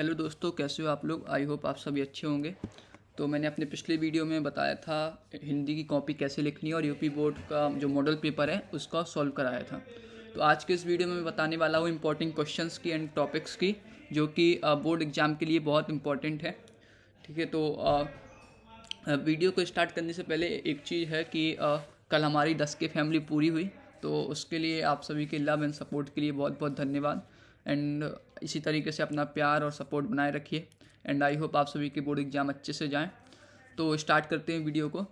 Hello दोस्तों, कैसे हो आप लोग। आई होप आप सभी अच्छे होंगे। तो मैंने अपने पिछले वीडियो में बताया था हिंदी की कॉपी कैसे लिखनी है और यूपी बोर्ड का जो मॉडल पेपर है उसका सॉल्व कराया था। तो आज के इस वीडियो में मैं बताने वाला हूँ इंपॉर्टेंट क्वेश्चंस की एंड टॉपिक्स की, जो कि बोर्ड एग्ज़ाम के लिए बहुत इंपॉर्टेंट है। ठीक है, तो वीडियो को स्टार्ट करने से पहले एक चीज़ है कि कल हमारी 10K फैमिली पूरी हुई, तो उसके लिए आप सभी के लव एंड सपोर्ट के लिए बहुत बहुत धन्यवाद। एंड इसी तरीके से अपना प्यार और सपोर्ट बनाए रखिए। एंड आई होप आप सभी के बोर्ड एग्ज़ाम अच्छे से जाएं। तो स्टार्ट करते हैं वीडियो को।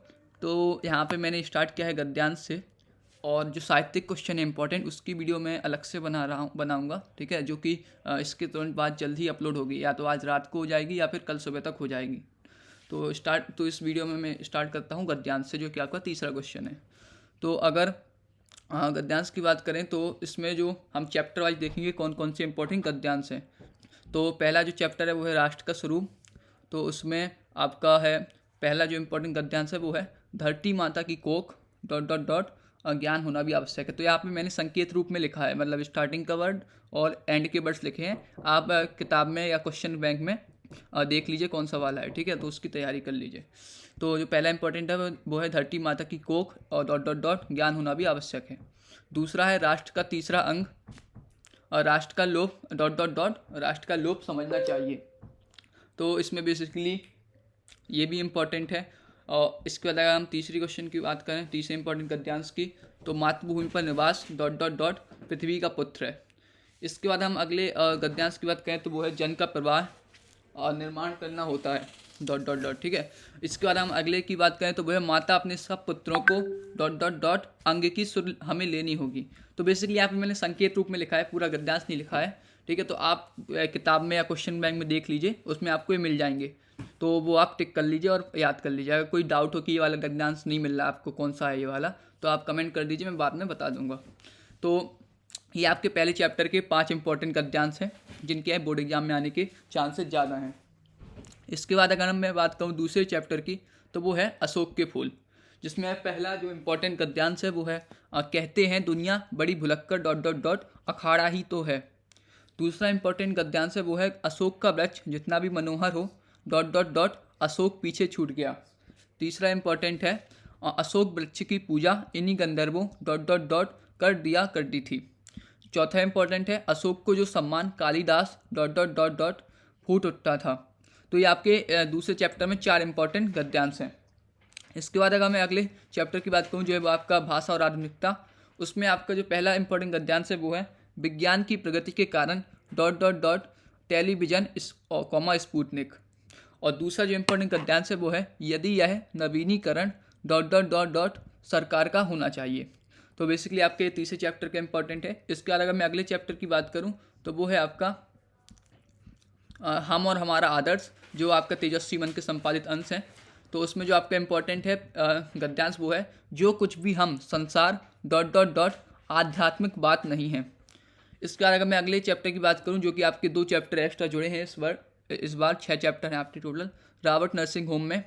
तो यहाँ पे मैंने स्टार्ट किया है गद्यांश से, और जो साहित्यिक क्वेश्चन है इंपॉर्टेंट उसकी वीडियो मैं अलग से बनाऊंगा। ठीक है, जो कि इसके तुरंत बाद जल्द ही अपलोड होगी, या तो आज रात को हो जाएगी या फिर कल सुबह तक हो जाएगी। तो इस वीडियो में मैं स्टार्ट करता हूँ गद्यांश से, जो कि आपका तीसरा क्वेश्चन है। तो अगर गद्यांश की बात करें तो इसमें जो हम चैप्टर वाइज देखेंगे कौन कौन से इंपॉर्टेंट गद्यांश हैं। तो पहला जो चैप्टर है वो है राष्ट्र का स्वरूप। तो उसमें आपका है पहला जो इंपॉर्टेंट गद्यांश है वो है धरती माता की कोख डॉट डॉट डॉट ज्ञान होना भी आवश्यक है। तो यहाँ पे मैंने संकेत रूप में लिखा है, मतलब स्टार्टिंग का वर्ड और एंड के वर्ड्स लिखे हैं। आप किताब में या क्वेश्चन बैंक में देख लीजिए कौन सा वाला है। ठीक है, तो उसकी तैयारी कर लीजिए। तो जो पहला इंपॉर्टेंट है वो है धरती माता की कोख और डॉट डॉट डॉट ज्ञान होना भी आवश्यक है। दूसरा है राष्ट्र का तीसरा अंग और राष्ट्र का लोप डॉट डॉट डॉट राष्ट्र का लोप समझना चाहिए। तो इसमें बेसिकली ये भी इम्पॉर्टेंट है। और इसके बाद अगर हम तीसरी क्वेश्चन की बात करें, तीसरे इंपॉर्टेंट गद्यांश की, तो मातृभूमि पर निवास डॉट डॉट डॉट पृथ्वी का पुत्र है। इसके बाद हम अगले गद्यांश की बात करें तो वो है जन का प्रवाह और निर्माण करना होता है डॉट डॉट डॉट। ठीक है, इसके बाद हम अगले की बात करें तो वो है माता अपने सब पुत्रों को डॉट डॉट डॉट अंग की सुर हमें लेनी होगी। तो बेसिकली यहाँ पे मैंने संकेत रूप में लिखा है, पूरा गद्यांश नहीं लिखा है। ठीक है, तो आप किताब में या क्वेश्चन बैंक में देख लीजिए, उसमें आपको ये मिल जाएंगे। तो वो आप टिक कर लीजिए और याद कर लीजिए। अगर कोई डाउट हो कि ये वाला गद्यांश नहीं मिल रहा आपको कौन सा है ये वाला, तो आप कमेंट कर दीजिए, मैं बाद में बता दूंगा। तो ये आपके पहले चैप्टर के 5 इंपॉर्टेंट गद्यांश हैं जिनके बोर्ड एग्जाम में आने के चांसेस ज़्यादा हैं। इसके बाद अगर मैं बात करूँ दूसरे चैप्टर की, तो वो है अशोक के फूल, जिसमें पहला जो इम्पोर्टेंट गद्यांश है वो है कहते हैं दुनिया बड़ी भुलक्कर डॉट डॉट डॉट अखाड़ा ही तो है। दूसरा इंपॉर्टेंट गद्यांश है वो है अशोक का वृक्ष जितना भी मनोहर हो डॉट डॉट डॉट अशोक पीछे छूट गया। तीसरा इंपॉर्टेंट है अशोक वृक्ष की पूजा इन्हीं गंधर्वों डॉट डॉट डॉट कर दिया करती थी। चौथा इंपॉर्टेंट है अशोक को जो सम्मान Kalidas dot dot dot dot फूट उठता था। तो ये आपके दूसरे चैप्टर में 4 इंपॉर्टेंट गद्यांश हैं। इसके बाद अगर मैं अगले चैप्टर की बात करूँ जो है वो आपका भाषा और आधुनिकता, उसमें आपका जो पहला इंपॉर्टेंट गद्यांश है वो है विज्ञान की प्रगति के कारण dot dot dot television comma Sputnik. और दूसरा जो इंपॉर्टेंट गद्यांश है वो है यदि यह नवीनीकरण डॉट डॉट डॉट डॉट सरकार का होना चाहिए। तो बेसिकली आपके तीसरे चैप्टर का इंपॉर्टेंट है। इसके बाद अगर मैं अगले चैप्टर की बात करूँ तो वो है आपका हम और हमारा आदर्श, जो आपका तेजस्वी मन के संपादित अंश है। तो उसमें जो आपका इंपॉर्टेंट है गद्यांश वो है जो कुछ भी हम संसार डॉट डॉट डॉट आध्यात्मिक बात नहीं है। इसके बाद अगर मैं अगले चैप्टर की बात करूं जो कि आपके 2 चैप्टर एक्स्ट्रा जुड़े हैं इस बार 6 चैप्टर हैं आपके टोटल रॉबर्ट नर्सिंग होम में।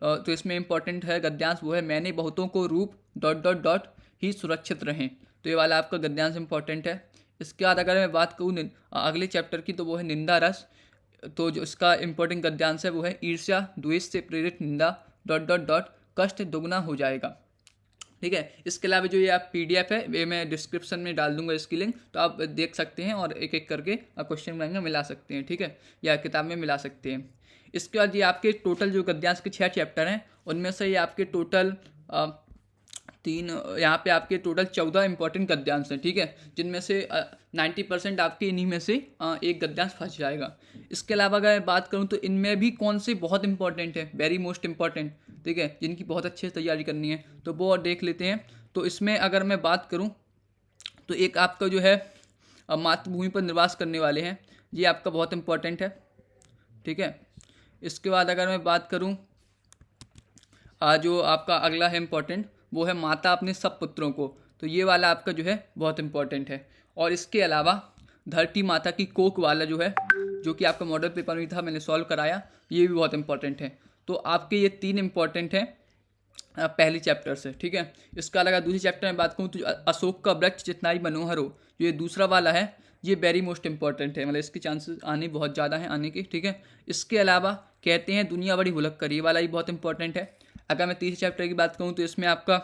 तो इसमें इंपॉर्टेंट है गद्यांश वो है मैंने बहुतों को रूप डॉट डॉट डॉट ही सुरक्षित रहें। तो ये वाला आपका गद्यांश इंपॉर्टेंट है। इसके बाद अगर मैं बात करूँ अगले चैप्टर की तो वो है निंदा रस। तो जो इसका इंपॉर्टेंट गद्यांश है वो है ईर्ष्या द्वेष से प्रेरित निंदा डॉट डॉट डॉट कष्ट दुगना हो जाएगा। ठीक है, इसके अलावा जो ये आप PDF है वे मैं डिस्क्रिप्शन में डाल दूंगा इसकी लिंक, तो आप देख सकते हैं और एक एक करके क्वेश्चन बैंक में मिला सकते हैं। ठीक है, या किताब में मिला सकते हैं। इसके बाद ये आपके टोटल जो गद्यांश के 6 चैप्टर हैं उनमें से ये आपके टोटल 3 यहाँ पे आपके टोटल 14 इंपॉर्टेंट गद्यांश हैं। ठीक है, जिनमें से 90% आपके इन्हीं में से एक गद्यांश फंस जाएगा। इसके अलावा अगर मैं बात करूँ तो इनमें भी कौन से बहुत इंपॉर्टेंट है, वेरी मोस्ट इंपॉर्टेंट, ठीक है, जिनकी बहुत अच्छे से तैयारी करनी है, तो वो और देख लेते हैं। तो इसमें अगर मैं बात करूँ तो एक आपका जो है मातृभूमि पर निवास करने वाले हैं, ये आपका बहुत इंपॉर्टेंट है। ठीक है, इसके बाद अगर मैं बात करूँ जो आपका अगला है इंपॉर्टेंट वो है माता अपने सब पुत्रों को, तो ये वाला आपका जो है बहुत इंपॉर्टेंट है। और इसके अलावा धरती माता की कोख वाला जो है, जो कि आपका मॉडल पेपर में था, मैंने सॉल्व कराया, ये भी बहुत इंपॉर्टेंट है। तो आपके ये 3 इंपॉर्टेंट हैं पहले चैप्टर से। ठीक है, इसका अलावा दूसरे चैप्टर में बात करूँ तो अशोक का वृक्ष जितना ही मनोहर हो, जो ये दूसरा वाला है, ये वेरी मोस्ट इंपॉर्टेंट है, मतलब इसके चांसेस आने बहुत ज़्यादा हैं आने के, ठीक है। इसके अलावा कहते हैं दुनिया बड़ी भुलक कर, ये वाला ही बहुत इंपॉर्टेंट है। अगर मैं तीसरे चैप्टर की बात करूँ तो इसमें आपका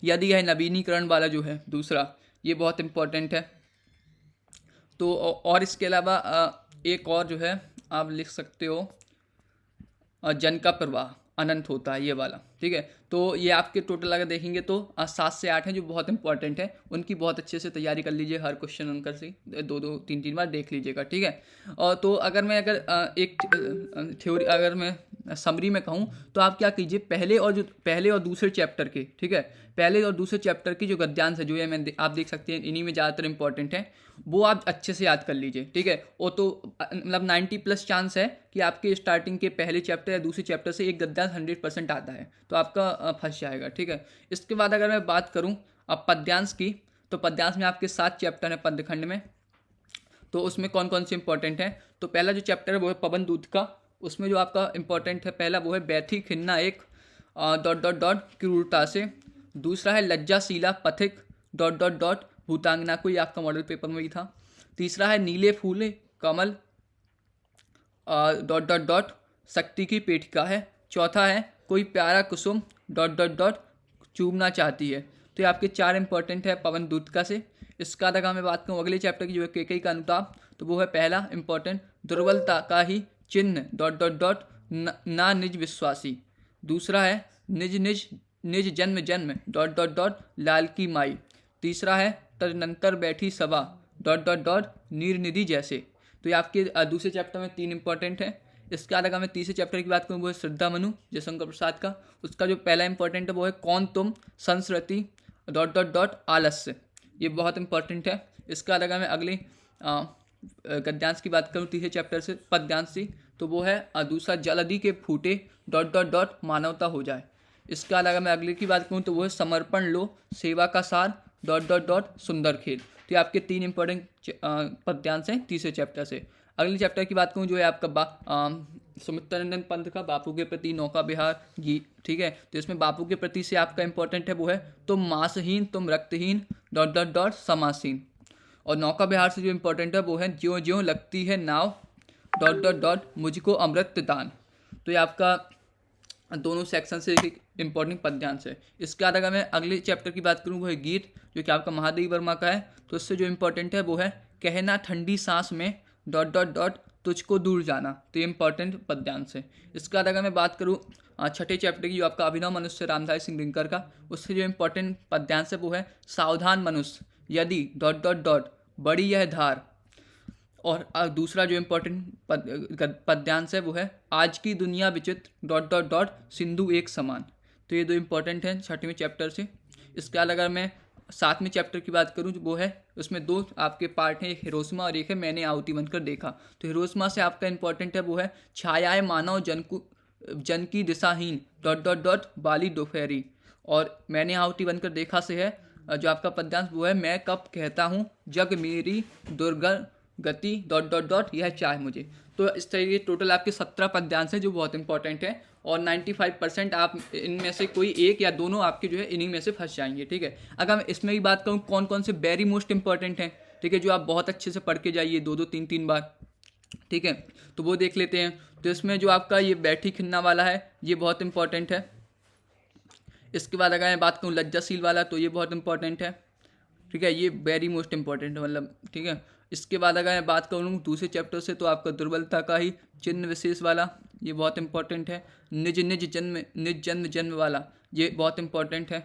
यदि यह नवीनीकरण वाला जो है दूसरा, ये बहुत इंपॉर्टेंट है। तो और इसके अलावा एक और जो है आप लिख सकते हो, जन का प्रवाह अनंत होता है, ये वाला, ठीक है। तो ये आपके टोटल अगर देखेंगे तो 7 से 8 हैं जो बहुत इंपॉर्टेंट है, उनकी बहुत अच्छे से तैयारी कर लीजिए, हर क्वेश्चन आंसर से 2-2 3-3 बार देख लीजिएगा, ठीक है। और तो अगर मैं एक थ्योरी अगर मैं समरी में कहूँ तो आप क्या कीजिए, पहले और दूसरे चैप्टर के, ठीक है, पहले और दूसरे चैप्टर की जो गद्यांश है जो ये आप देख सकते हैं, इन्हीं में ज़्यादातर इंपॉर्टेंट है, वो आप अच्छे से याद कर लीजिए, ठीक है। वो तो मतलब 90+ चांस है कि आपके स्टार्टिंग के पहले चैप्टर या दूसरे चैप्टर से एक गद्यांश 100% आता है, तो आपका फंस जाएगा, ठीक है। इसके बाद अगर मैं बात करूँ अब पद्यांश की, तो पद्यांश में आपके 7 चैप्टर हैं पद्यखंड में। तो उसमें कौन कौन से इंपॉर्टेंट हैं, तो पहला जो चैप्टर है वो है पवन दूत का। उसमें जो आपका इंपॉर्टेंट है पहला वो है बैठी खिन्ना एक डॉट डॉट डॉट क्रूरता से। दूसरा है लज्जाशीला पथिक डॉट डॉट डॉट भूतांगना, कोई आपका मॉडल पेपर में ही था। तीसरा है नीले फूल कमल डॉट डॉट डॉट शक्ति की पेटिका है। चौथा है कोई प्यारा कुसुम डॉट डॉट डॉट चूमना चाहती है। तो ये आपके 4 इंपॉर्टेंट है पवन दूत का से। इसका अगर मैं बात करूँ अगले चैप्टर की जो है केकई का अनुताप, तो वो है पहला इंपॉर्टेंट, दुर्बलता का ही चिन्ह डॉट डॉट डॉट ना निज विश्वासी। दूसरा है निज निज निज जन्म जन्म डॉट डॉट डॉट लाल की माई। तीसरा है तदनंतर बैठी सभा डॉट डॉट डॉट नीर निधि जैसे। तो ये आपके दूसरे चैप्टर में 3 इंपॉर्टेंट है। इसके बाद अगर मैं तीसरे चैप्टर की बात करूँ वो है श्रद्धा मनु जयशंकर प्रसाद का। उसका जो पहला इंपॉर्टेंट है वो है कौन तुम संस्कृति डॉट डॉट डॉट आलस्य, ये बहुत इंपॉर्टेंट है। इसके बाद अगर मैं अगली गद्यांश की बात करूँ तीसरे चैप्टर से पद्यांश से, तो वो है दूसरा जलधि के फूटे डॉट डॉट डॉट मानवता हो जाए। इसके बाद अगर मैं अगले की बात करूँ तो वो है समर्पण लो सेवा का सार डॉट डॉट डॉट सुंदर खेल। तो ये आपके 3 इंपॉर्टेंट पद्यांश हैं तीसरे चैप्टर से। अगले चैप्टर की बात करूँ जो है आपका सुमित्रानंदन पंत का बापू के प्रति नौका विहार गीत, ठीक है। तो इसमें बापू के प्रति से आपका इंपॉर्टेंट है वो है तुम मांसहीन तुम रक्तहीन डॉट डॉट डॉट समासीन। और नौका विहार से जो इंपॉर्टेंट है वो है ज्यों ज्यों लगती है नाव डॉट डॉट डॉट मुझको अमृत दान। तो ये आपका दोनों सेक्शन से एक इंपॉर्टेंट पद्यांश है। इसके बाद अगर मैं अगले चैप्टर की बात करूँ वो है गीत, जो कि आपका महादेवी वर्मा का है। तो इससे जो इंपॉर्टेंट है वो है कहना ठंडी सांस में डॉट डॉट डॉट तुझको दूर जाना। तो ये इंपॉर्टेंट पद्यांश है। इसके बाद अगर मैं बात करूँ छठे चैप्टर की जो आपका अभिनव मनुष्य रामधारी सिंह दिनकर का, उससे जो इंपॉर्टेंट पद्यांश है वो है सावधान मनुष्य यदि डॉट डॉट डॉट बड़ी यह धार। और दूसरा जो इम्पोर्टेंट पद्यांश है वो है आज की दुनिया विचित्र डॉट डॉट डॉट सिंधु एक समान। तो ये 2 इंपॉर्टेंट हैं छठवें चैप्टर से। इसके बाद अगर मैं 7वें चैप्टर की बात करूँ वो है उसमें 2 आपके पार्ट हैं, एक हिरोशिमा और एक है मैंने आहुति बनकर देखा। तो हिरोशिमा से आपका इंपॉर्टेंट है वो है छायाए मानव जन की दिशाहीन डॉट डॉट डॉट बाली दोपहरी। और मैंने आहुति बनकर देखा से है जो आपका पद्यांश वो है मैं कब कहता हूँ जग मेरी दुर्गर गति डॉट डॉट डॉट यह चाहे मुझे। तो इस तरीके टोटल आपके 17 पद्यांश हैं जो बहुत इंपॉर्टेंट है। और 95% आप इनमें से कोई एक या दोनों आपके जो है इन्हीं में से फंस जाएंगे, ठीक है। अगर मैं इसमें भी बात करूँ कौन कौन से वेरी मोस्ट इंपॉर्टेंट हैं, ठीक है, जो आप बहुत अच्छे से पढ़ के जाइए 2-2 3-3 बार, ठीक है, तो वो देख लेते हैं। तो इसमें जो आपका ये बैठी खिन्ना वाला है ये बहुत इंपॉर्टेंट है। इसके बाद अगर मैं बात करूँ लज्जाशील वाला तो ये बहुत इंपॉर्टेंट है, ठीक है, ये वेरी मोस्ट इंपॉर्टेंट है मतलब, ठीक है। इसके बाद अगर मैं बात करूँ दूसरे चैप्टर से तो आपका दुर्बलता का ही चिन्ह विशेष वाला ये बहुत इंपॉर्टेंट है। निज जन्म जन्म वाला ये बहुत इंपॉर्टेंट है,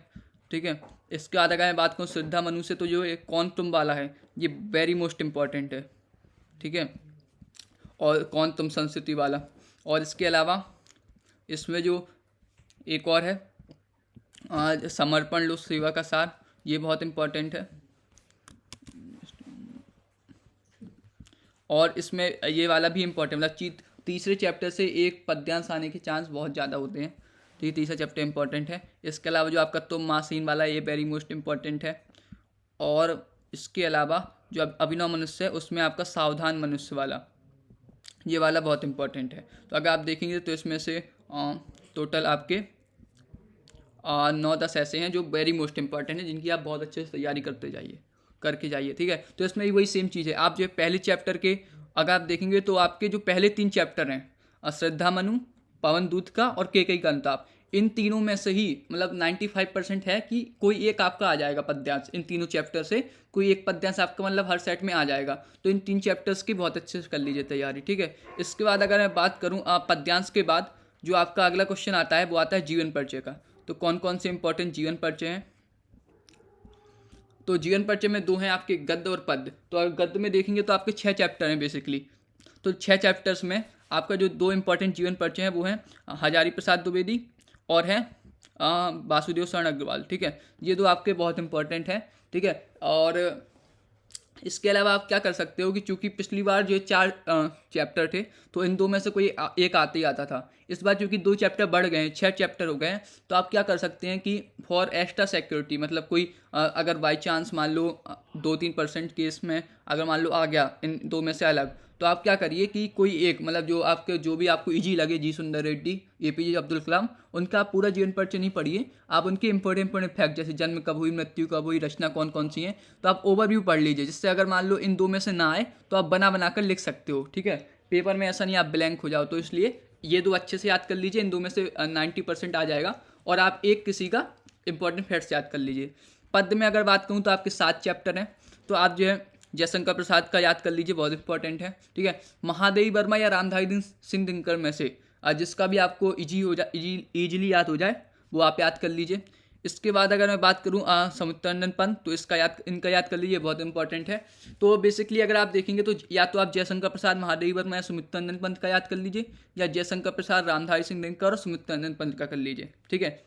ठीक है। इसके बाद अगर मैं बात करूँ श्रद्धा मनु से तो जो ये कौन तुम वाला है ये वेरी मोस्ट इंपॉर्टेंट है, ठीक है। और कौन तुम संस्कृति वाला। और इसके अलावा इसमें जो एक और है समर्पण लो सेवा का सार, ये बहुत इंपॉर्टेंट है। और इसमें ये वाला भी इंपॉर्टेंट मतलब तीसरे चैप्टर से एक पद्यांश आने के चांस बहुत ज़्यादा होते हैं, तो ये तीसरा चैप्टर इंपॉर्टेंट है। इसके अलावा जो आपका तुम मासीन वाला ये वेरी मोस्ट इंपॉर्टेंट है। और इसके अलावा जो अभिनव मनुष्य है उसमें आपका सावधान मनुष्य वाला ये वाला बहुत इंपॉर्टेंट है। तो अगर आप देखेंगे तो इसमें से टोटल आपके 9-10 ऐसे हैं जो वेरी मोस्ट इंपॉर्टेंट हैं जिनकी आप बहुत अच्छे से तैयारी करते जाइए। करके जाइए, ठीक है। तो इसमें भी वही सेम चीज़ है, आप जो है पहले चैप्टर के अगर आप देखेंगे तो आपके जो पहले 3 चैप्टर हैं, श्रद्धा मनु, पवन दूत का और केकई का अंताप, इन तीनों में से ही मतलब 95% है कि कोई एक आपका आ जाएगा पद्यांश, इन तीनों चैप्टर से कोई एक पद्यांश आपका मतलब हर सेट में आ जाएगा। तो इन 3 चैप्टर्स की बहुत अच्छे से कर लीजिए तैयारी, ठीक है। इसके बाद अगर मैं बात करूँ पद्यांश के बाद जो आपका अगला क्वेश्चन आता है वो आता है जीवन परिचय का। तो कौन कौन से इंपॉर्टेंट जीवन परिचय हैं? तो जीवन परिचय में 2 हैं आपके, गद्य और पद्य। तो अगर गद्य में देखेंगे तो आपके 6 चैप्टर हैं बेसिकली। तो 6 चैप्टर्स में आपका जो 2 इंपॉर्टेंट जीवन परिचय हैं वो हैं हजारी प्रसाद द्विवेदी और हैं वासुदेव शरण अग्रवाल, ठीक है। ये 2 आपके बहुत इंपॉर्टेंट हैं, ठीक है। और इसके अलावा आप क्या कर सकते हो कि चूंकि पिछली बार जो 4 चैप्टर थे तो इन 2 में से कोई एक आते ही आता था। इस बार चूंकि 2 चैप्टर बढ़ गए हैं, 6 चैप्टर हो गए हैं, तो आप क्या कर सकते हैं कि फॉर एक्स्ट्रा सिक्योरिटी मतलब कोई अगर बाई चांस मान लो 2-3% केस में अगर मान लो आ गया इन 2 में से अलग, तो आप क्या करिए कि कोई एक मतलब जो भी आपको इजी लगे, जी सुंदर रेड्डी, APJ अब्दुल कलाम, उनका आप पूरा जीवन परिचय नहीं पढ़िए, आप उनके इंपॉर्टेंट फैक्ट जैसे जन्म कब हुई, मृत्यु कब हुई, रचना कौन कौन सी हैं, तो आप ओवरव्यू पढ़ लीजिए, जिससे अगर मान लो इन 2 में से ना आए तो आप बना कर लिख सकते हो, ठीक है। पेपर में ऐसा नहीं आप ब्लैंक हो जाओ, तो इसलिए ये 2 अच्छे से याद कर लीजिए, इन 2 में से 90% आ जाएगा और आप एक किसी का इंपॉर्टेंट फैक्ट्स याद कर लीजिए। पद्य में अगर बात करूँ तो आपके 7 चैप्टर हैं, तो आप जो है जयशंकर प्रसाद का याद कर लीजिए, बहुत इंपॉर्टेंट है, ठीक है। महादेवी वर्मा या रामधारी सिंह दिनकर में से जिसका भी आपको इजीली याद हो जाए वो आप याद कर लीजिए। इसके बाद अगर मैं बात करूँ समुद्रनंदन पंत, तो इनका याद कर लीजिए, बहुत इंपॉर्टेंट है। तो बेसिकली अगर आप देखेंगे तो या तो आप जयशंकर प्रसाद महादेवी वर्मा या समुद्रनंदन पंत का याद कर लीजिए, या जयशंकर प्रसाद रामधारी सिंह दिनकर और समुद्रनंदन पंत का कर लीजिए, ठीक है।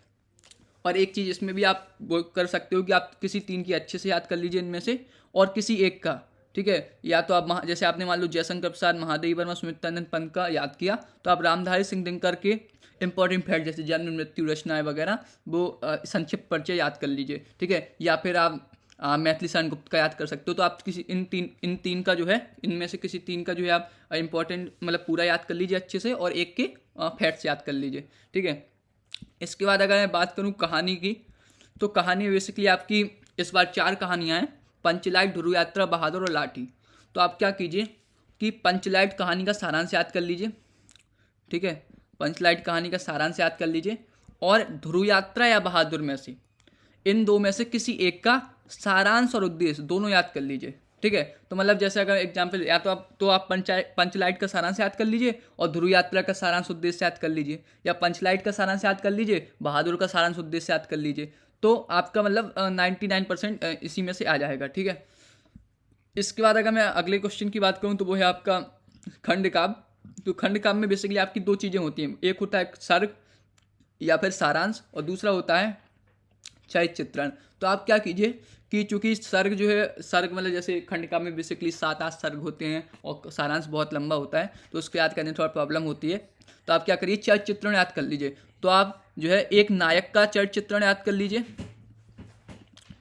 और एक चीज़ इसमें भी आप वो कर सकते हो कि आप किसी 3 की अच्छे से याद कर लीजिए इनमें से, और किसी एक का, ठीक है। या तो आप जैसे आपने मान लो जयशंकर प्रसाद महादेवी वर्मा समुद्रनंदन पंत का याद किया, तो आप रामधारी सिंह दिनकर के इंपॉर्टेंट फैक्ट जैसे जन्म मृत्यु रचनाएं वगैरह वो संक्षिप्त परिचय याद कर लीजिए, ठीक है। या फिर आप मैथिली शरण गुप्त का याद कर सकते हो। तो आप किसी इन तीन का जो है, इनमें से किसी 3 का जो है आप इंपॉर्टेंट मतलब पूरा याद कर लीजिए अच्छे से, और एक के फैक्ट्स याद कर लीजिए, ठीक है। इसके बाद अगर मैं बात करूं कहानी की, तो कहानी बेसिकली आपकी इस बार 4 कहानियां हैं, पंचलाइट, ध्रुव यात्रा, बहादुर और लाठी। तो आप क्या कीजिए कि पंचलाइट कहानी का सारांश याद कर लीजिए, ठीक है। पंचलाइट कहानी का सारांश याद कर लीजिए, और ध्रुव यात्रा या बहादुर में से इन 2 में से किसी एक का सारांश और उद्देश्य दोनों याद कर लीजिए, ठीक है। तो मतलब जैसे अगर एग्जाम्पल या तो आप पंचलाइट का सारांश याद कर लीजिए और ध्रुव यात्रा का सारांश उद्देश्य याद कर लीजिए, या पंचलाइट का सारांश याद कर लीजिए, बहादुर का सारांश उद्देश्य याद कर लीजिए। तो आपका मतलब 99% इसी में से आ जाएगा, ठीक है। इसके बाद अगर मैं अगले क्वेश्चन की बात करूँ तो वो है आपका खंड काव्य। तो खंड काव्य में बेसिकली आपकी 2 चीज़ें होती हैं, एक होता है सर्ग या फिर सारांश, और दूसरा होता है चरित्र चित्रण। तो आप क्या कीजिए कि चूंकि सर्ग जो है, सर्ग मतलब जैसे खंड काव्य में बेसिकली 7-8 सर्ग होते हैं और सारांश बहुत लंबा होता है, तो उसको याद करने में थोड़ा प्रॉब्लम होती है। तो आप क्या करिए, चरित्र चित्रण याद कर लीजिए। तो आप जो है एक नायक का चरित्र चित्रण याद कर लीजिए,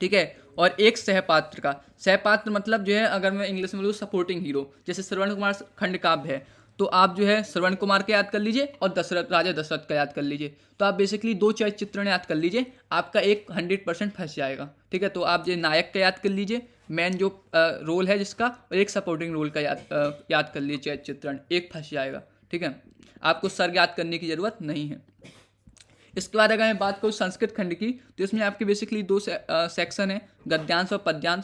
ठीक है, और एक सहपात्र का। सहपात्र मतलब जो है अगर मैं इंग्लिश में बोलूँ सपोर्टिंग हीरो, जैसे श्रवण कुमार खंड काव्य है तो आप जो है श्रवण कुमार का याद कर लीजिए और राजा दशरथ का याद कर लीजिए। तो आप बेसिकली 2 चरित्र चित्रण याद कर लीजिए, आपका एक 100% फंस जाएगा, ठीक है। तो आप जो नायक का याद कर लीजिए, मेन जो रोल है जिसका, और एक सपोर्टिंग रोल का याद कर लीजिए चरित्र चित्रण, एक फंस जाएगा, ठीक है। आपको सर्ग याद करने की जरूरत नहीं है। इसके बाद अगर मैं बात करूँ संस्कृत खंड की, तो इसमें आपके बेसिकली 2 सेक्शन है, गद्यांश और पद्यांश।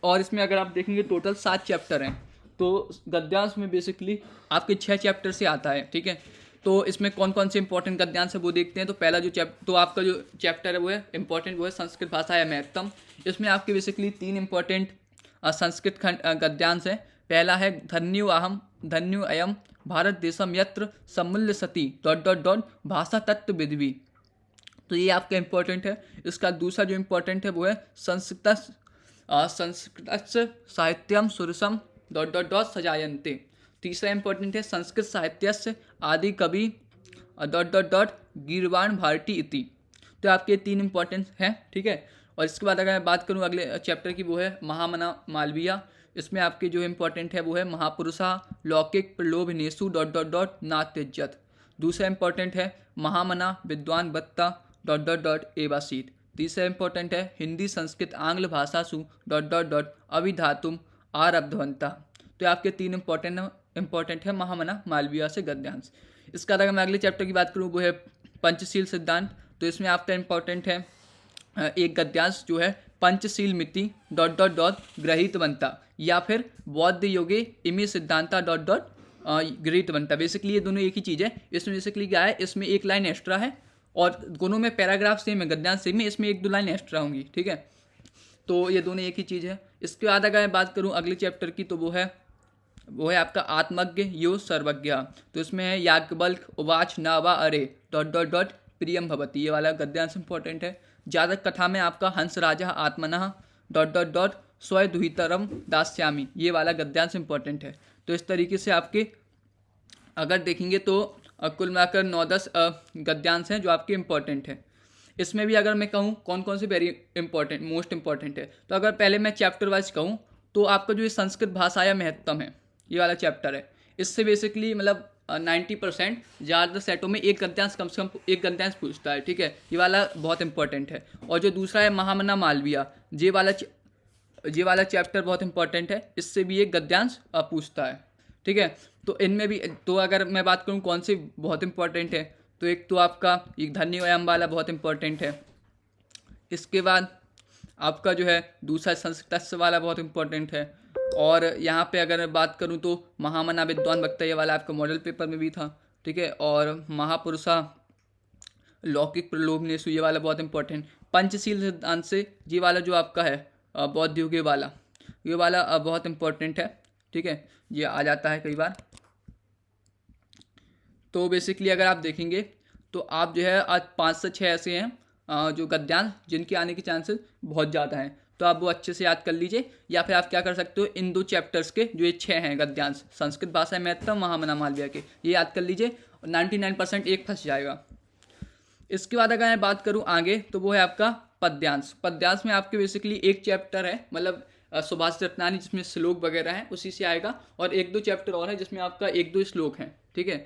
और इसमें अगर आप देखेंगे टोटल 7 चैप्टर हैं। तो गद्यांश में बेसिकली आपके 6 चैप्टर से आता है, ठीक है। तो इसमें कौन कौन से इंपॉर्टेंट गद्यांश है वो देखते हैं। तो पहला तो आपका जो चैप्टर है वो है इंपॉर्टेंट, वो है संस्कृत भाषा या महत्तम। इसमें आपके बेसिकली 3 इंपॉर्टेंट संस्कृत गद्यांश है। पहला है धन्यो अहम धन्यो अयम भारत देशम यत्र समूल्य सती ... भाषा तत्व विद्वी। तो ये आपका इंपॉर्टेंट है। इसका दूसरा जो इंपॉर्टेंट है वो है संस्कृत साहित्यम सुरसम ... सजायन्ते। तीसरा इंपॉर्टेंट है संस्कृत साहित्यस्य आदि कवि ... गीर्वाण भारती इति। तो आपके 3 इंपॉर्टेंट हैं, ठीक है। और इसके बाद अगर मैं बात करूँ अगले चैप्टर की, वो है महामना मालवीय। इसमें आपके जो इंपॉर्टेंट है वो है महापुरुषा लौकिक प्रलोभनेषु ... नात्यज्यत। दूसरा इंपॉर्टेंट है महामना विद्वान बत्ता ... एवासीत। तीसरा इंपॉर्टेंट है हिंदी संस्कृत आंग्ल भाषासु डॉट डॉट डॉट अभिधातुम आरब्धवंता। तो ये आपके 3 इंपॉर्टेंट है महामना मालवीय से गद्यांश। इसका अगर मैं अगले चैप्टर की बात करूँ वो है पंचशील सिद्धांत। तो इसमें आपका इंपॉर्टेंट है एक गद्यांश जो है पंचशील मिति डॉट डॉट डॉट गृहीतवंता, या फिर बौद्ध योगे इमे सिद्धांता डॉट डॉट गृहीतवंता। बेसिकली ये दोनों एक ही चीज़ है। इसमें बेसिकली क्या है, इसमें एक लाइन एक्स्ट्रा है और दोनों में पैराग्राफ सेम है, गद्यांश सेम है, इसमें 1-2 लाइन एक्स्ट्रा होंगी, ठीक है। तो ये दोनों एक ही चीज़ है। इसके बाद अगर मैं बात करूँ अगले चैप्टर की तो वो है आपका आत्मज्ञ यो सर्वज्ञ। तो इसमें है याज्ञवल्क्य उवाच न वा अरे डॉट डॉट डॉट प्रियम भवती, ये वाला गद्यांश इंपॉर्टेंट है। जातक कथा में आपका हंस राजा आत्मनः डॉट डॉट डॉट स्वयं दास्यामी, ये वाला गद्यांश इंपॉर्टेंट है। तो इस तरीके से आपके अगर देखेंगे तो कुल मिलाकर 9-10 गद्यांश हैं जो आपके इंपॉर्टेंट है। इसमें भी अगर मैं कहूँ कौन कौन से वेरी इंपॉर्टेंट मोस्ट इंपॉर्टेंट है, तो अगर पहले मैं चैप्टर वाइज कहूँ तो आपका जो ये संस्कृत भाषा या महत्तम है, ये वाला चैप्टर है, इससे बेसिकली मतलब 90% ज़्यादातर सेटों में एक गद्यांश कम से कम एक गद्यांश पूछता है, ठीक है। ये वाला बहुत इंपॉर्टेंट है। और जो दूसरा है महामना मालवीय, ये वाला चैप्टर बहुत इंपॉर्टेंट है, इससे भी एक गद्यांश पूछता है, ठीक है। तो इनमें भी तो अगर मैं बात करूँ कौन से बहुत इंपॉर्टेंट है, तो एक तो आपका एक धन्यवायम वाला बहुत इंपॉर्टेंट है। इसके बाद आपका जो है दूसरा संस्कृत वाला बहुत इंपॉर्टेंट है। और यहाँ पे अगर मैं बात करूँ तो महामना विद्वान वक्ता, ये वाला आपका मॉडल पेपर में भी था, ठीक है। और महापुरुषा लौकिक प्रलोभनेसु, ये वाला बहुत इंपॉर्टेंट। पंचशील सिद्धांत से ये वाला जो आपका है बौद्ध युग वाला, ये वाला बहुत इंपॉर्टेंट है, ठीक है। ये आ जाता है कई बार। तो बेसिकली अगर आप देखेंगे तो आप जो है आज 5 से 6 ऐसे हैं जो गद्यांश जिनके आने के चांसेस बहुत ज़्यादा हैं, तो आप वो अच्छे से याद कर लीजिए। या फिर आप क्या कर सकते हो, इन 2 चैप्टर्स के जो ये 6 हैं गद्यांश संस्कृत भाषा महत्तम महामना मालवीय के, ये याद कर लीजिए। 99% एक फंस जाएगा। इसके बाद अगर मैं बात करूँ आगे तो वो है आपका पद्यांश। पद्यांश में आपके बेसिकली एक चैप्टर है, मतलब सुभाषित रत्नानी, जिसमें श्लोक वगैरह हैं, उसी से आएगा। और 1-2 चैप्टर और है जिसमें आपका 1-2 श्लोक हैं, ठीक है।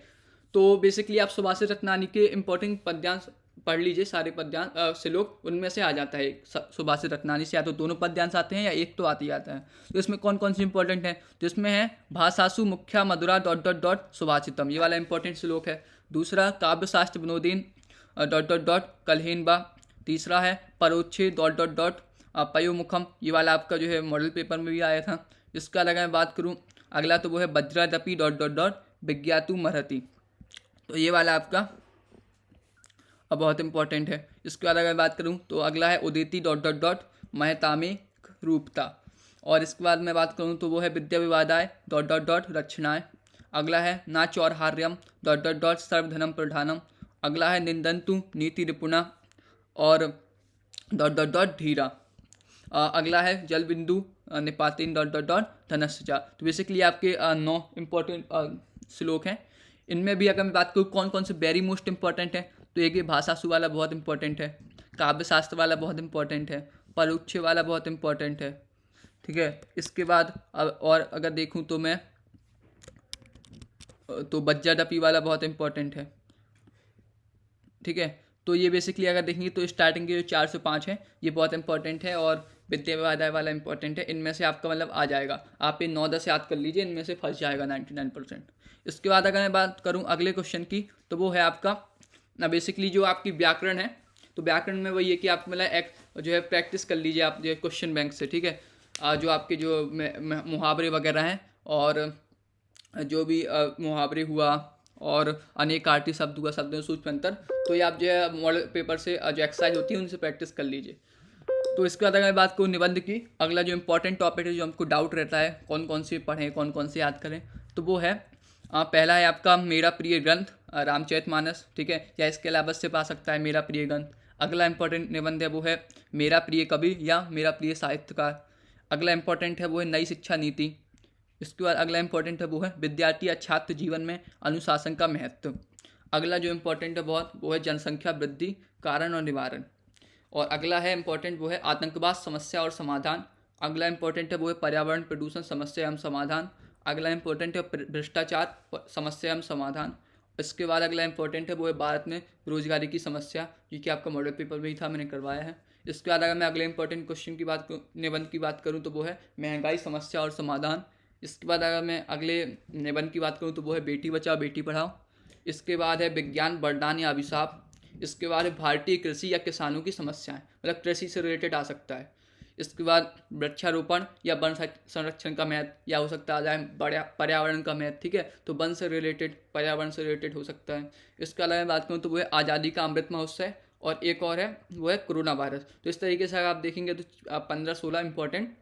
तो बेसिकली आप सुभाषित रत्नानी के इंपॉर्टेंट पद्यांश पढ़ लीजिए, सारे पद्यांश श्लोक उनमें से आ जाता है। सुभाषित रत्नानी से या तो दोनों पद्यांश आते हैं या एक तो आती आता है। तो इसमें कौन कौन से इंपॉर्टेंट हैं, तो इसमें है भाषासु मुख्या मधुरा डॉट डॉट डॉट सुभाषितम, ये वाला इंपॉर्टेंट श्लोक है। दूसरा काव्यशास्त्र विनोदीन डॉट डॉट डॉट कलहेन बा। तीसरा है परोक्षे डॉट डॉट डॉट पयोमुखम, ये वाला आपका जो है मॉडल पेपर में भी आया था। इसका अगर मैं बात करूँ अगला तो वो है वज्रादपि डॉट डॉट डॉट विज्ञातु मरहति, तो ये वाला आपका बहुत इंपॉर्टेंट है। इसके बाद अगर बात करूँ तो अगला है उदेति डॉट डॉट डॉट महतामे रूपता। और इसके बाद मैं बात करूँ तो वो है विद्या विवादाय डॉट डॉट डॉट रक्षणाय। अगला है ना चौरहार्यम डॉट डॉट डॉट सर्वधनम प्रधानम। अगला है निंदंतु नीति निपुणा और डॉट डॉट डॉट धीरा। अगला है जल बिंदु निपातिन डॉट डॉट डॉट धनस्या। तो बेसिकली आपके 9 इंपॉर्टेंट श्लोक हैं। इनमें भी अगर मैं बात करूँ कौन कौन से वेरी मोस्ट इंपॉर्टेंट है, तो एक ये भाषासु वाला बहुत इंपॉर्टेंट है, काव्यशास्त्र वाला बहुत इंपॉर्टेंट है, परोक्ष वाला बहुत इंपॉर्टेंट है, ठीक है। इसके बाद और अगर देखूँ तो मैं तो वज्रादपि वाला बहुत इंपॉर्टेंट है, ठीक है। तो ये बेसिकली अगर देखेंगे तो स्टार्टिंग के जो 4 से 5 हैं ये बहुत इंपॉर्टेंट है और विद्या विवादाय वाला इंपॉर्टेंट है। इनमें से आपका मतलब आ जाएगा, आप ये 9-10 याद कर लीजिए, इनमें से फंस जाएगा 99%। इसके बाद अगर मैं बात करूँ अगले क्वेश्चन की तो वो है आपका बेसिकली जो आपकी व्याकरण है। तो व्याकरण में वही है कि आप मतलब एक जो है प्रैक्टिस कर लीजिए आप जो क्वेश्चन बैंक से, ठीक है। जो आपके जो मुहावरे वगैरह हैं और जो भी मुहावरे हुआ और अनेक आर्टी शब्द हुआ, शब्दों सूक्ष्म अंतर, तो ये आप जो है मॉडल पेपर से जो एक्सरसाइज होती है उनसे प्रैक्टिस कर लीजिए। तो इसके बाद अगर मैं बात करूँ निबंध की, अगला जो इंपॉर्टेंट टॉपिक है जो हमको डाउट रहता है कौन कौन से पढ़ें कौन कौन से याद करें, तो वो है पहला है आपका मेरा प्रिय ग्रंथ रामचरितमानस, ठीक है, या इसके अलावा से पा सकता है मेरा प्रिय ग्रंथ। अगला इंपॉर्टेंट निबंध है वो है मेरा प्रिय कवि या मेरा प्रिय साहित्यकार। अगला इंपॉर्टेंट है वो है नई शिक्षा नीति। इसके बाद अगला इंपॉर्टेंट है वो है विद्यार्थी या छात्र जीवन में अनुशासन का महत्व। अगला जो इंपॉर्टेंट है बहुत वो है जनसंख्या वृद्धि कारण और निवारण। और अगला है इंपॉर्टेंट वो है आतंकवाद समस्या और समाधान। अगला इंपॉर्टेंट है वो है पर्यावरण प्रदूषण समस्या एवं समाधान। अगला इंपॉर्टेंट है भ्रष्टाचार समस्या एवं समाधान। इसके बाद अगला इंपॉर्टेंट है वो है भारत में रोजगारी की समस्या, जो कि आपका मॉडल पेपर में ही था, मैंने करवाया है। इसके बाद अगर मैं अगले इंपॉर्टेंट क्वेश्चन की बात निबंध की बात करूँ तो वो है महंगाई, समस्या और समाधान। इसके बाद अगर मैं अगले निबंध की बात करूँ तो वो है बेटी बचाओ बेटी पढ़ाओ। इसके बाद है विज्ञान वरदान या अभिशाप। इसके बाद है भारतीय कृषि या किसानों की समस्याएं, मतलब कृषि से रिलेटेड आ सकता है। इसके बाद वृक्षारोपण या वन संरक्षण का महत्व, या हो सकता है बड़ा पर्यावरण का महत्व, ठीक है। तो वन से रिलेटेड, पर्यावरण से रिलेटेड हो सकता है। इसके अलावा बात करूँ तो वो है आज़ादी का अमृत महोत्सव, और एक और है वो है कोरोना वायरस। तो इस तरीके से अगर आप देखेंगे तो 15-16 इंपॉर्टेंट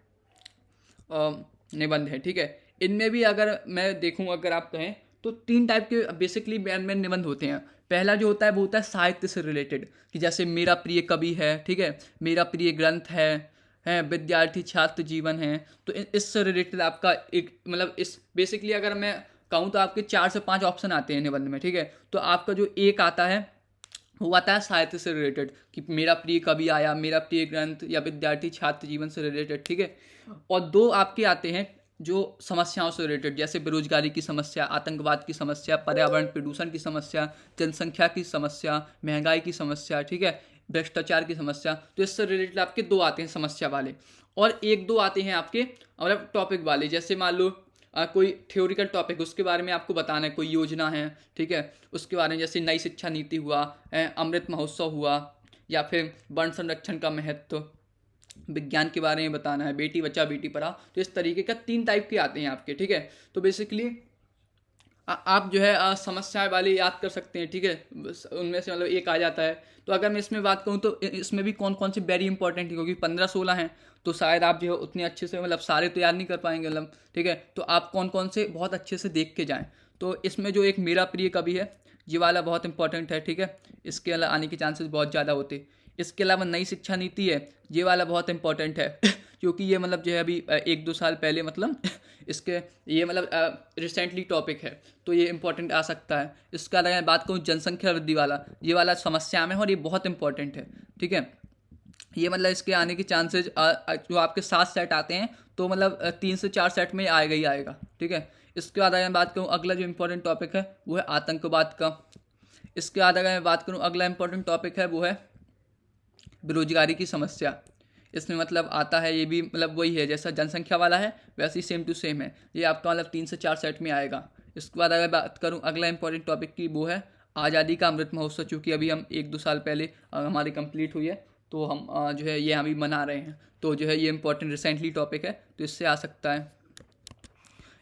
निबंध है, ठीक है। इनमें भी अगर मैं देखूँ, अगर आप कहें तो 3 टाइप के बेसिकली मेन निबंध होते हैं। पहला जो होता है वो होता है साहित्य से रिलेटेड, कि जैसे मेरा प्रिय कवि है, ठीक है, मेरा प्रिय ग्रंथ है विद्यार्थी छात्र जीवन है। तो इससे रिलेटेड आपका एक, मतलब इस बेसिकली अगर मैं कहूँ तो आपके 4 से 5 ऑप्शन आते हैं निबंध में, ठीक है। तो आपका जो एक आता है वो आता है साहित्य से रिलेटेड, कि मेरा प्रिय कवि आया, मेरा प्रिय ग्रंथ या विद्यार्थी छात्र जीवन से रिलेटेड, ठीक है। और 2 आपके आते हैं जो समस्याओं से रिलेटेड, जैसे बेरोजगारी की समस्या, आतंकवाद की समस्या, पर्यावरण प्रदूषण की समस्या, जनसंख्या की समस्या, महंगाई की समस्या, ठीक है, भ्रष्टाचार की समस्या। तो इससे रिलेटेड आपके 2 आते हैं समस्या वाले, और 1-2 आते हैं आपके मतलब टॉपिक वाले। जैसे मान लो कोई थ्योरिकल टॉपिक, उसके बारे में आपको बताना है, कोई योजना है, ठीक है, उसके बारे में, जैसे नई शिक्षा नीति हुआ, अमृत महोत्सव हुआ, या फिर वन संरक्षण का महत्व, विज्ञान के बारे में बताना है, बेटी बचाओ बेटी पढ़ाओ। तो इस तरीके का 3 टाइप के आते हैं आपके, ठीक है। तो बेसिकली आप जो है समस्याएं वाले याद कर सकते हैं, ठीक है, उनमें से मतलब एक आ जाता है। तो अगर मैं इसमें बात करूँ तो इसमें भी कौन कौन से वेरी इंपॉर्टेंट है, क्योंकि 15-16 हैं, तो शायद आप जो है उतने अच्छे से, मतलब सारे तो याद नहीं कर पाएंगे, मतलब, ठीक है। तो आप कौन कौन से बहुत अच्छे से देख के जाएँ। तो इसमें जो एक मेरा प्रिय कवि है, ये वाला बहुत इंपॉर्टेंट है, ठीक है, इसके अलावा आने के चांसेस बहुत ज़्यादा होते। इसके अलावा नई शिक्षा नीति है, ये वाला बहुत इंपॉर्टेंट है क्योंकि ये मतलब जो है अभी 1-2 साल पहले, मतलब इसके ये मतलब रिसेंटली टॉपिक है, तो ये इंपॉर्टेंट आ सकता है। इसका अगर मैं बात करूँ जनसंख्या वृद्धि वाला, ये वाला समस्या में है और ये बहुत इंपॉर्टेंट है, ठीक है। ये मतलब इसके आने के चांसेस जो आपके 7 सेट आते हैं, तो मतलब 3 से 4 सेट में आएगा ही आएगा, ठीक है। इसके बाद अगर मैं बात करूँ अगला जो इंपॉर्टेंट टॉपिक है वो है आतंकवाद का। इसके बाद अगर मैं बात करूँ अगला इंपॉर्टेंट टॉपिक है वो है बेरोजगारी की समस्या। इसमें मतलब आता है, ये भी मतलब वही है जैसा जनसंख्या वाला है, वैसे ही सेम टू सेम है, ये आपका मतलब 3 से 4 सेट में आएगा। इसके बाद अगर बात करूँ अगला इंपॉर्टेंट टॉपिक की, वो है आज़ादी का अमृत महोत्सव, चूँकि अभी हम 1-2 साल पहले हमारी कंप्लीट हुई है, तो हम जो है ये अभी मना रहे हैं, तो जो है ये इंपॉर्टेंट रिसेंटली टॉपिक है, तो इससे आ सकता है।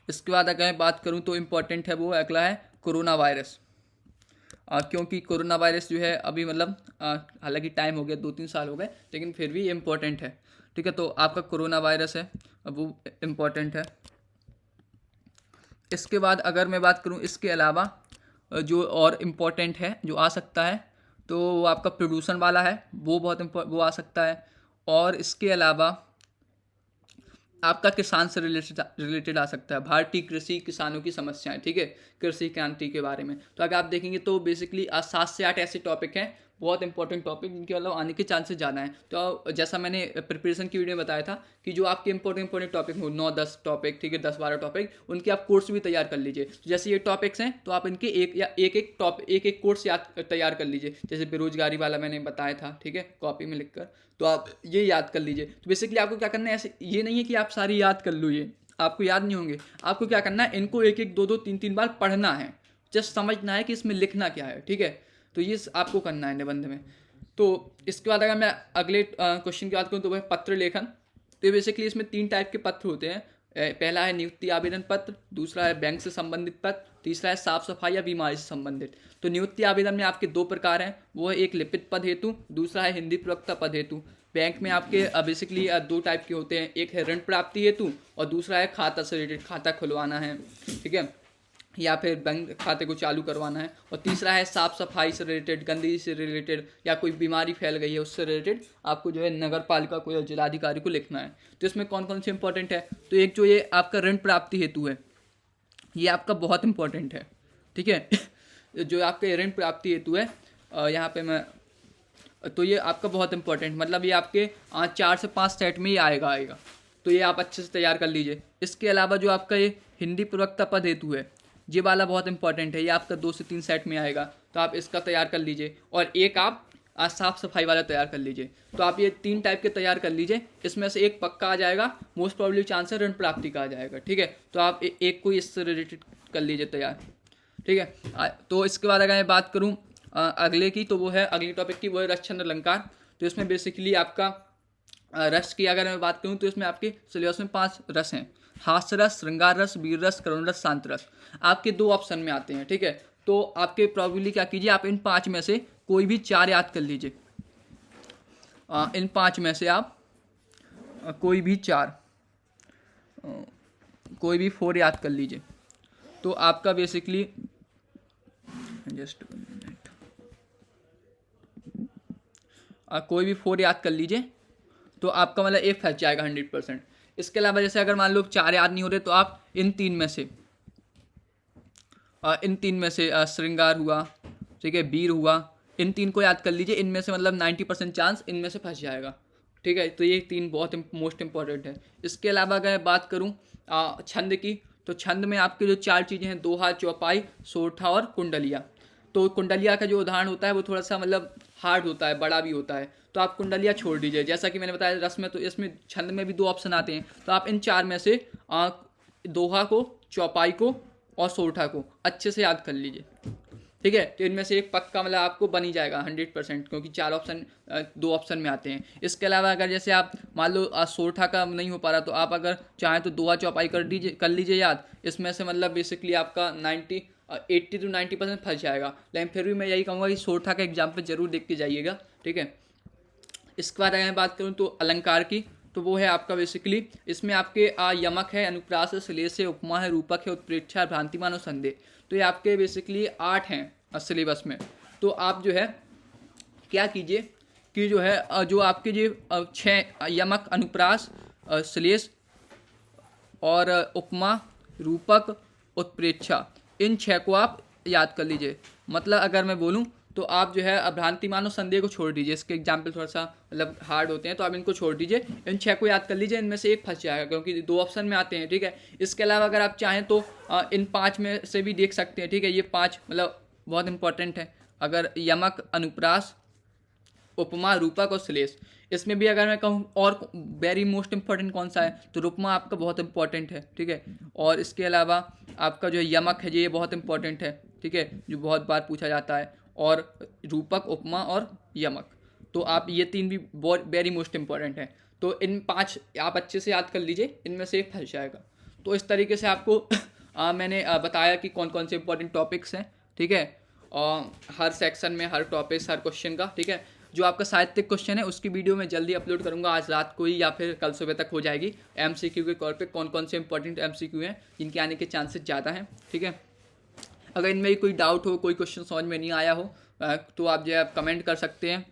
इसके बाद अगर मैं बात करूँ तो इम्पॉर्टेंट है वो अगला है कोरोना वायरस, क्योंकि कोरोना वायरस जो है अभी मतलब हालांकि टाइम हो गया, 2-3 साल हो गए, लेकिन फिर भी इम्पोर्टेंट है, ठीक है। तो आपका कोरोना वायरस है, अब वो इम्पोर्टेंट है। इसके बाद अगर मैं बात करूं इसके अलावा जो और इम्पोर्टेंट है जो आ सकता है, तो वो आपका प्रदूषण वाला है, वो बहुत वो आ सकता है। और इसके अलावा आपका किसान से रिलेटेड आ सकता है, भारतीय कृषि किसानों की समस्याएं, ठीक है, कृषि क्रांति के बारे में। तो अगर आप देखेंगे तो बेसिकली 7 से 8 ऐसे टॉपिक हैं, बहुत इंपॉर्टेंट टॉपिक, जिनके मतलब आने के चांसेस ज़्यादा हैं। तो जैसा मैंने प्रिपरेशन की वीडियो में बताया था कि जो आपके इंपॉर्टेंट टॉपिक हो 9-10 टॉपिक, ठीक है, 10-12 टॉपिक, उनके आप कोर्स भी तैयार कर लीजिए। तो जैसे ये टॉपिक्स हैं तो आप इनके एक कोर्स याद तैयार कर लीजिए। जैसे बेरोजगारी वाला मैंने बताया था, ठीक है, कॉपी में लिखकर, तो आप ये याद कर लीजिए। तो बेसिकली आपको क्या करना है, ऐसे ये नहीं है कि आप सारी याद कर लो, ये आपको याद नहीं होंगे। आपको क्या करना है, इनको 1-1, 2-2, 3-3 बार पढ़ना है, जस्ट समझना है कि इसमें लिखना क्या है, ठीक है। तो ये आपको करना है निबंध में। तो इसके बाद अगर मैं अगले क्वेश्चन की बात करूँ तो वह पत्र लेखन। तो बेसिकली इसमें 3 टाइप के पत्र होते हैं। पहला है नियुक्ति आवेदन पत्र, दूसरा है बैंक से संबंधित पत्र, तीसरा है साफ सफाई या बीमारी से संबंधित। तो नियुक्ति आवेदन में आपके 2 प्रकार हैं, वो है एक लिखित पद हेतु, दूसरा है हिंदी प्रवक्ता पद हेतु। बैंक में आपके बेसिकली 2 टाइप के होते हैं, एक है ऋण प्राप्ति हेतु और दूसरा है खाता से रिलेटेड, खाता खुलवाना है, ठीक है, या फिर बैंक खाते को चालू करवाना है। और तीसरा है साफ सफाई से रिलेटेड, गंदगी से रिलेटेड, या कोई बीमारी फैल गई है उससे रिलेटेड, आपको जो है नगर पालिका को या जिलाधिकारी को लिखना है। तो इसमें कौन कौन से इंपॉर्टेंट है, तो एक जो ये आपका ऋण प्राप्ति हेतु है, ये आपका बहुत इंपॉर्टेंट है, ठीक है जो आपके ऋण प्राप्ति हेतु है, यहाँ पे मैं, तो ये आपका बहुत इंपॉर्टेंट, मतलब ये आपके 4 से 5 सेट में ही आएगा, तो ये आप अच्छे से तैयार कर लीजिए। इसके अलावा जो आपका ये हिंदी प्रवक्ता पद हेतु है, ये वाला बहुत इंपॉर्टेंट है, ये आपका 2 से 3 सेट में आएगा, तो आप इसका तैयार कर लीजिए। और एक आप साफ़ सफाई वाला तैयार कर लीजिए। तो आप ये 3 टाइप के तैयार कर लीजिए, इसमें से एक पक्का आ जाएगा, मोस्ट प्रोबेबली चांस है ऋण प्राप्ति का आ जाएगा। ठीक है, तो आप एक को इससे रिलेटेड कर लीजिए तैयार। ठीक है, तो इसके बाद अगर मैं बात करूँ अगले की, तो वो है अगली टॉपिक की, वो है रसचंद्र अलंकार। तो इसमें बेसिकली आपका रस की अगर मैं बात करूँ तो इसमें आपके सिलेबस में 5 रस हैं, हास्य रस, श्रृंगार रस, वीर रस, करुण रस, शांत रस। आपके 2 ऑप्शन में आते हैं। ठीक है, तो आपके प्रॉब्लली क्या कीजिए, आप इन 5 में से कोई भी 4 याद कर लीजिए। इन 5 में से आप कोई भी 4 याद कर लीजिए। तो आपका बेसिकली जस्ट कोई भी 4 याद कर लीजिए, तो आपका मतलब एक फंस जाएगा 100%। इसके अलावा जैसे अगर मान लो 4 याद नहीं हो रहे, तो आप इन तीन में से श्रृंगार हुआ, ठीक है, वीर हुआ, इन 3 को याद कर लीजिए। इनमें से मतलब 90% चांस इनमें से फंस जाएगा। ठीक है, तो ये 3 बहुत मोस्ट इंपॉर्टेंट है। इसके अलावा अगर मैं बात करूँ छंद की, तो छंद में आपके जो 4 चीज़ें हैं, दोहा, चौपाई, सोरठा और कुंडलिया। तो कुंडलिया का जो उदाहरण होता है वो थोड़ा सा मतलब हार्ड होता है, बड़ा भी होता है, तो आप कुंडलिया छोड़ दीजिए। जैसा कि मैंने बताया रस में, तो इसमें छंद में भी 2 ऑप्शन आते हैं, तो आप इन 4 में से दोहा को, चौपाई को और सोरठा को अच्छे से याद कर लीजिए। ठीक है, तो इनमें से एक पक्का मतलब आपको बन ही जाएगा 100%, क्योंकि 4 ऑप्शन 2 ऑप्शन में आते हैं। इसके अलावा अगर जैसे आप मान लो सोरठा का नहीं हो पा रहा, तो आप अगर चाहें तो दोहा, चौपाई कर लीजिए याद। इसमें से मतलब बेसिकली आपका 80 to 90% फंस जाएगा। लेकिन फिर भी मैं यही कहूँगा कि सोरठा का एग्जाम्पल जरूर देख के जाइएगा। ठीक है, इसके बाद अगर मैं बात करूँ तो अलंकार की, तो वो है आपका बेसिकली इसमें आपके यमक है, अनुप्रास है, श्लेष है, उपमा है, रूपक है, उत्प्रेक्षा है, भ्रांतिमान और संदेह। तो ये आपके बेसिकली 8 हैं सिलेबस में। तो आप जो है क्या कीजिए कि जो है जो आपके जो 6 यमक, अनुप्रास, श्लेष और उपमा, रूपक, उत्प्रेक्षा, इन 6 को आप याद कर लीजिए। मतलब अगर मैं बोलूँ तो आप जो है भ्रांतिमान और संदेह को छोड़ दीजिए। इसके एग्जाम्पल थोड़ा सा मतलब हार्ड होते हैं, तो आप इनको छोड़ दीजिए। इन 6 को याद कर लीजिए, इनमें से एक फंस जाएगा क्योंकि 2 ऑप्शन में आते हैं। ठीक है, इसके अलावा अगर आप चाहें तो इन 5 में से भी देख सकते हैं। ठीक है, ये 5 मतलब बहुत इंपॉर्टेंट है। अगर यमक, अनुप्रास, उपमा, रूपक और श्लेष, इसमें भी अगर मैं कहूँ और वेरी मोस्ट इंपॉर्टेंट कौन सा है, तो रूपमा आपका बहुत इंपॉर्टेंट है। ठीक है, और इसके अलावा आपका जो यमक है ये बहुत इंपॉर्टेंट है। ठीक है, जो बहुत बार पूछा जाता है, और रूपक, उपमा और यमक, तो आप ये 3 भी बहुत वेरी मोस्ट इंपॉर्टेंट है। तो इन 5 आप अच्छे से याद कर लीजिए, इनमें से एक फंस जाएगा। तो इस तरीके से आपको मैंने बताया कि कौन कौन से इंपॉर्टेंट टॉपिक्स हैं। ठीक है, हर सेक्शन में, हर टॉपिक्स, हर क्वेश्चन का। ठीक है, जो आपका साहित्यिक क्वेश्चन है उसकी वीडियो मैं जल्दी अपलोड करूंगा, आज रात को ही या फिर कल सुबह तक हो जाएगी। MCQ के तौर पे कौन कौन से इंपॉर्टेंट MCQ हैं जिनके आने के चांसेस ज़्यादा हैं। ठीक है, अगर इनमें कोई डाउट हो, कोई क्वेश्चन समझ में नहीं आया हो, तो आप जो है कमेंट कर सकते हैं।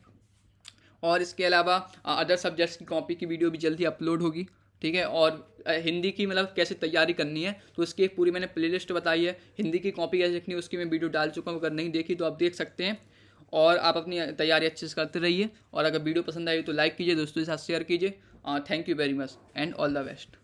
और इसके अलावा अदर सब्जेक्ट्स की कॉपी की वीडियो भी जल्दी अपलोड होगी। ठीक है, और हिंदी की मतलब कैसे तैयारी करनी है, तो उसकी एक पूरी मैंने प्लेलिस्ट बताई है। हिंदी की कॉपी कैसे लिखनी है उसकी मैं वीडियो डाल चुका हूँ, अगर नहीं देखी तो आप देख सकते हैं। और आप अपनी तैयारी अच्छे से करते रहिए, और अगर वीडियो पसंद आई तो लाइक कीजिए, दोस्तों के साथ शेयर कीजिए। Thank you very much and all the best.